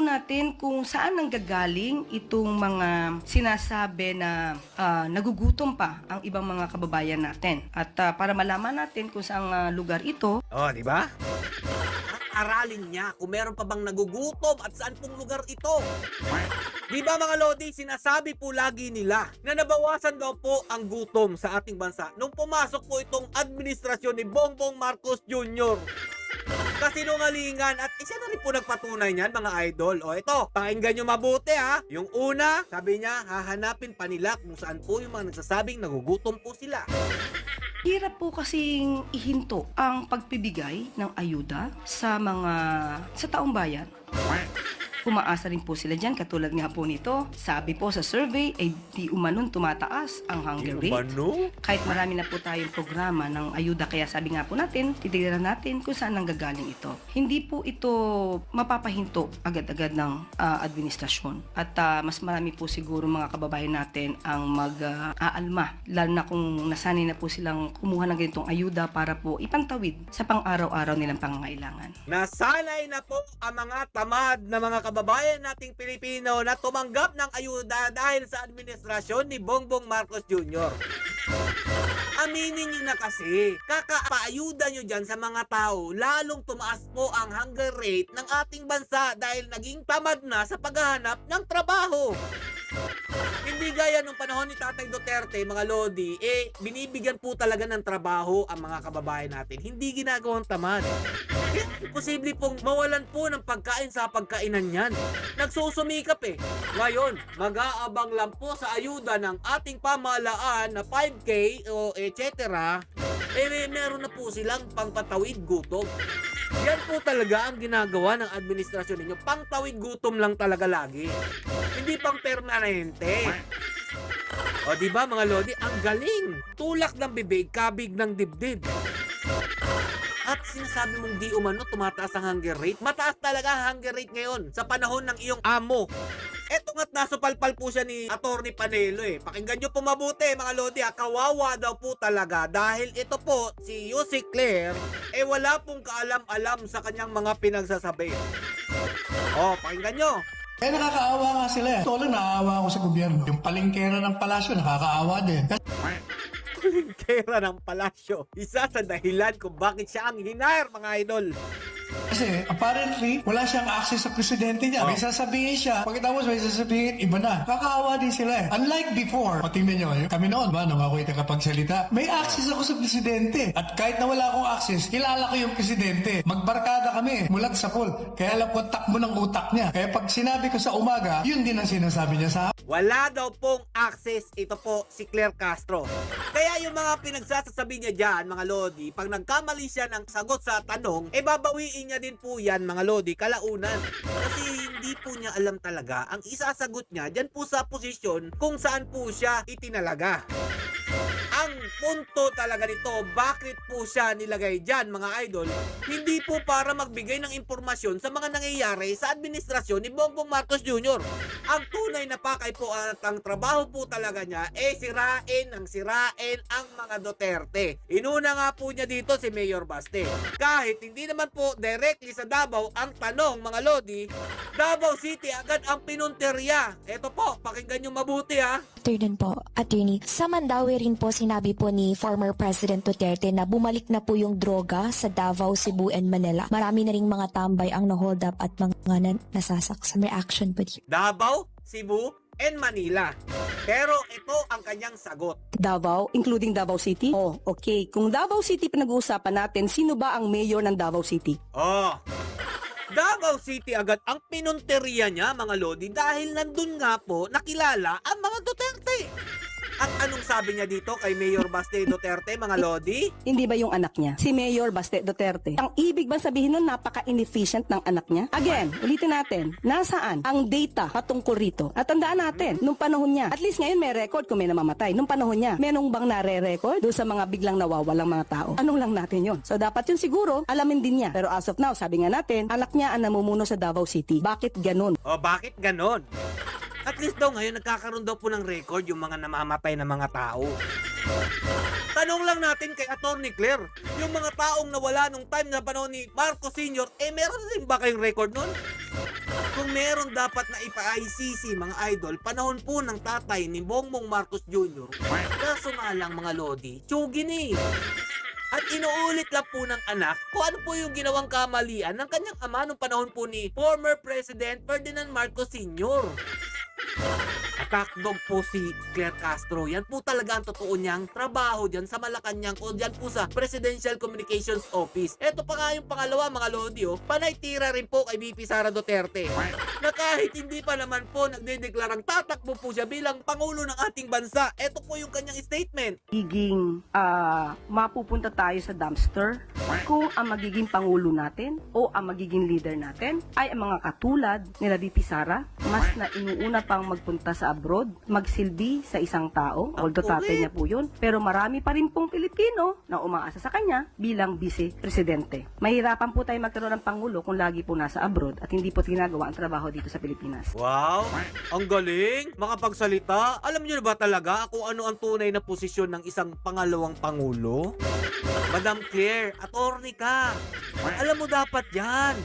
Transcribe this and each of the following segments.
po natin kung saan nanggagaling itong mga sinasabi na nagugutom pa ang ibang mga kababayan natin. At para malaman natin kung saang lugar ito. Oh, di ba? Aralin niya kung meron pa bang nagugutom at saan pong lugar ito. Di ba mga Lodi, sinasabi po lagi nila na nabawasan daw po ang gutom sa ating bansa nung pumasok po itong administrasyon ni Bongbong Marcos Jr. Kasinungalingan at isa na rin po nagpatunay niyan mga idol. O ito, pakinggan nyo mabuti ha. Yung una, sabi niya, hahanapin pa nila kung saan po yung mga nagsasabing nagugutom po sila. Hirap po kasing ihinto ang pagpibigay ng ayuda sa taong bayan. Umaasa rin po sila dyan, katulad nga po nito. Sabi po sa survey, ay di umanon tumataas ang hunger rate. Kahit marami na po tayong programa ng ayuda, kaya sabi nga po natin, titignan natin kung saan nanggagaling ito. Hindi po ito mapapahinto agad-agad ng administrasyon. At mas marami po siguro mga kababayan natin ang mag-aalma, lalo na kung nasanay na po silang kumuha ng ganitong ayuda para po ipantawid sa pang-araw-araw nilang pangangailangan. Nasanay na po ang mga tamad na mga kababayan nating Pilipino na tumanggap ng ayuda dahil sa administrasyon ni Bongbong Marcos Jr. Aminin nyo na kasi, kakapaayuda nyo dyan sa mga tao, lalong tumaas po ang hunger rate ng ating bansa dahil naging tamad na sa paghahanap ng trabaho. Hindi gaya nung panahon ni Tatay Duterte, mga Lodi, binibigyan po talaga ng trabaho ang mga kababayan natin. Hindi ginagawang tamad. Posible pong mawalan po ng pagkain sa pagkainan yan. Nagsusumikap Ngayon, mag-aabang lang po sa ayuda ng ating pamahalaan na 5K o etc. Meron na po silang pangpatawid gutom. Yan po talaga ang ginagawa ng administrasyon ninyo. Pangtawid gutom lang talaga lagi. Hindi pang permanente. O diba mga Lodi, ang galing. Tulak ng bibig, kabig ng dibdib. At sinasabi mong di umano tumataas ang hunger rate. Mataas talaga ang hunger rate ngayon sa panahon ng iyong amo. Eto nga't nasupalpal po siya ni Atty. Panelo Pakinggan nyo po mabuti mga Lodi kawawa daw po talaga dahil ito po si Yusek Claire wala pong kaalam-alam sa kanyang mga pinagsasabi. Pakinggan nyo. Nakakaawa nga sila Ito lang naaawa ako sa gobyerno. Yung palengkera ng palasyo nakakaawa din. Palengkera ng palasyo. Isa sa dahilan kung bakit siya ang hinire mga idol. Kasi apparently, wala siyang access sa presidente niya. May sasabihin siya, pagkatapos may sasabihin, iba na. Kakaawa din sila Unlike before, tingnan nyo, kami noon ba, nung ako'y nakapagsalita, may access ako sa presidente. At kahit na wala akong access, kilala ko yung presidente. Magbarkada kami, mulat sa pool. Kaya alam ko takbo ng utak niya. Kaya pag sinabi ko sa umaga, yun din ang sinasabi niya sa wala daw pong access ito po si Claire Castro. Kaya yung mga pinagsasasabi niya dyan, mga Lodi, pag nagkamali siya ng sagot sa tanong, babawiin niya din po yan, mga Lodi, kalaunan. Kasi hindi po niya alam talaga ang isasagot niya dyan po sa posisyon kung saan po siya itinalaga. Ang punto talaga nito, bakit po siya nilagay dyan mga idol, hindi po para magbigay ng impormasyon sa mga nangyayari sa administrasyon ni Bongbong Marcos Jr. Ang tunay na pakay po at ang trabaho po talaga niya sirain ang mga Duterte. Inuna nga po niya dito si Mayor Baste. Kahit hindi naman po directly sa Davao ang tanong mga Lodi, Davao City agad ang pinunterya. Ito po, pakinggan nyo mabuti After dun po, attorney, sa Mandawi rin po sinabi po ni former President Duterte na bumalik na po yung droga sa Davao, Cebu, and Manila. Marami na ring mga tambay ang na-hold up at mga nasasaksan. May action po dito. Davao, Cebu, and Manila. Pero ito ang kanyang sagot. Davao, including Davao City? Okay. Kung Davao City pinag-uusapan natin, sino ba ang mayor ng Davao City? Davao City agad ang pinunteriya niya mga Lodi dahil nandun nga po nakilala ang mga Duterte. At anong sabi niya dito kay Mayor Baste Duterte mga Lodi? Hindi ba yung anak niya? Si Mayor Baste Duterte. Ang ibig ba sabihin nun, napaka-inefficient ng anak niya? Again, ulitin natin, nasaan ang data patungkol rito? At tandaan natin, nung panahon niya, at least ngayon may record kung may namamatay. Nung panahon niya, merong bang nare-record doon sa mga biglang nawawalang mga tao? Anong lang natin yon? So dapat yun siguro, alamin din niya. Pero as of now, sabi nga natin, anak niya ang namumuno sa Davao City. Bakit ganun? Bakit ganon? At least daw ngayon nagkakaroon daw po ng record yung mga namamatay na mga tao. Tanong lang natin kay Atty. Claire, yung mga taong nawala nung time na panahon ni Marcos Sr., meron din ba kayong record nun? Kung meron dapat na ipa-ICC mga idol, panahon po ng tatay ni Bongbong Marcos Jr. Kaso nga lang mga lodi, tsugi ni. At inuulit lang po ng anak kung ano po yung ginawang kamalian ng kanyang ama nung panahon po ni former President Ferdinand Marcos Sr. Attack dog po si Claire Castro. Yan po talaga ang totoo niyang trabaho dyan sa Malacanang o dyan po sa Presidential Communications Office. Ito pa nga yung pangalawa mga lodi, panay tira rin po kay VP Sara Duterte. Na kahit hindi pa naman po nagdedeklarang tatakbo po siya bilang Pangulo ng ating bansa. Ito po yung kanyang statement. Magiging mapupunta tayo sa dumpster kung ang magiging pangulo natin o ang magiging leader natin ay ang mga katulad nila VP Sara, mas na inuuna pang magpunta sa abroad, magsilbi sa isang tao, although tatay niya po yun, pero marami pa rin pong Pilipino na umaasa sa kanya bilang vice-presidente. Mahirapan po tayo magkaroon ng pangulo kung lagi po nasa abroad at hindi po ginagawa ang trabaho dito sa Pilipinas. Wow! Ang galing! Makapagsalita. Alam niyo na ba talaga kung ano ang tunay na posisyon ng isang pangalawang pangulo? Madam Claire, attorney ka. Alam mo dapat yan.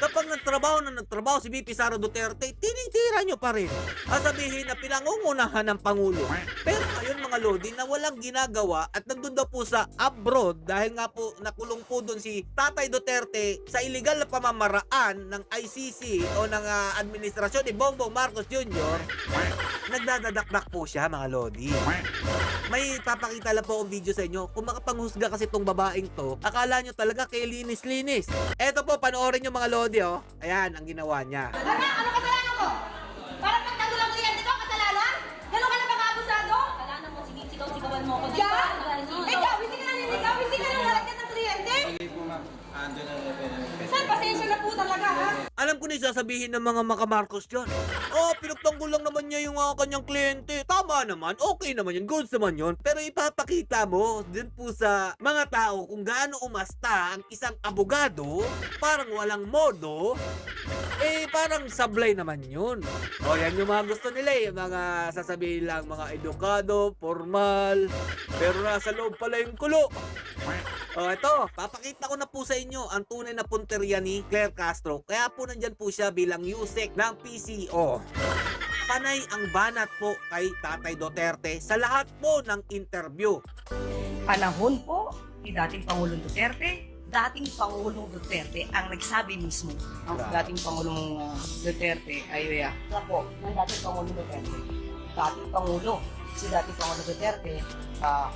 Kapag nagtrabaho si VP Sara Duterte, tinitira nyo pa rin. At sabihin na pinangungunahan ng Pangulo. Pero ngayon mga lodi na walang ginagawa at nandun daw po sa abroad dahil nga po nakulong po doon si Tatay Duterte sa illegal na pamamaraan ng ICC o ng administrasyon ni Bongbong Marcos Jr. Nagdadadakdak po siya mga lodi. May papakita lang po ang video sa inyo. Kung makapanghusga kasi tong babaeng to, akala nyo talaga kay linis-linis. Eto po, panoorin nyo mga lodi, Ayan, ang ginawa niya. Ano kasalanan ko? Parang pagkagulang kliyente ko, kasalanan? Gano'n ka na bang abusado? Kasalanan mo, sigaw-sigawan mo ako. Ikaw? Ikaw, hindi ka naninigaw, hindi ka nang halagyan ng kliyente? Sir, pasensya na po talaga, ha? Alam ko na yung sasabihin ng mga makamarcos dyan. Pinagtanggol lang naman niya yung kanyang kliyente. Tama naman, okay naman yun, goods naman yun. Pero ipapakita mo din po sa mga tao kung gaano umasta ang isang abogado, parang walang modo, parang sablay naman yun. Yan yung mga gusto nila yung mga sasabihin lang, mga edukado, formal, pero nasa loob pala yung kulo. Ito, papakita ko na po sa inyo ang tunay na punteriya ni Claire Castro. Kaya po nandyan po siya bilang USEC ng PCO. Panay ang banat po kay Tatay Duterte sa lahat po ng interview. Panahon po ni dating Pangulong Duterte, dating Pangulong Duterte ang nagsabi mismo. Ang dating Pangulong Duterte ay po, ng dating Pangulong Duterte. Dating Pangulo, si dating Pangulong Duterte,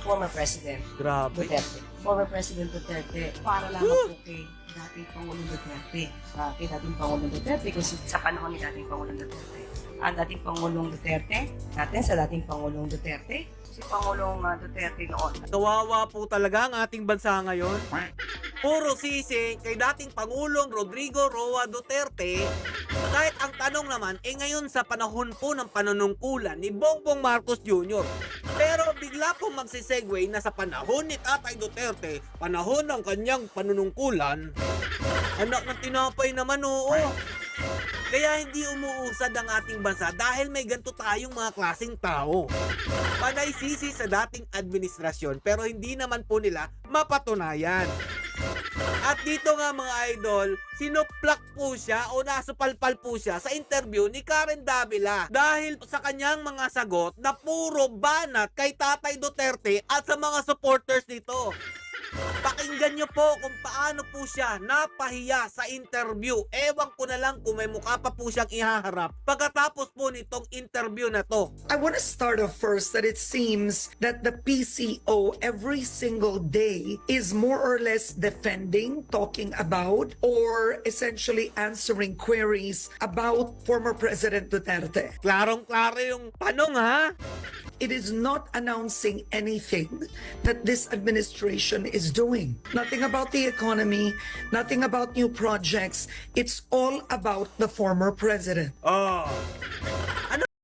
former President Grabe. Duterte. Former President Duterte, para lamang po kay dating Pangulong Duterte. Kay dating Pangulong Duterte, kasi sa panahon ni dating Pangulong Duterte. Ang dating Pangulong Duterte, natin sa dating Pangulong Duterte, si Pangulong Duterte noon. Kawawa po talaga ang ating bansa ngayon. Puro sisi kay dating Pangulong Rodrigo Roa Duterte. Kahit ang tanong naman, ngayon sa panahon po ng panunungkulan ni Bongbong Marcos Jr. Pero bigla pong magsisegue na sa panahon ni Tatay Duterte, panahon ng kanyang panunungkulan, anak ng tinapay naman, oo. Kaya hindi umuusad ang ating bansa dahil may ganito tayong mga klaseng tao. Panay sisi sa dating administrasyon pero hindi naman po nila mapatunayan. At dito nga mga idol, sinuplak po siya o nasupalpal po siya sa interview ni Karen Davila dahil sa kanyang mga sagot na puro banat kay Tatay Duterte at sa mga supporters nito. Pakinggan nyo po kung paano po siya napahiya sa interview. Ewan ko na lang kung may mukha pa po siyang ihaharap pagkatapos po nitong interview na to. I want to start off first that it seems that the PCO every single day is more or less defending, talking about, or essentially answering queries about former President Duterte. Klarong-klaro yung tanong ha. It is not announcing anything that this administration is doing. Nothing about the economy, nothing about new projects. It's all about the former president.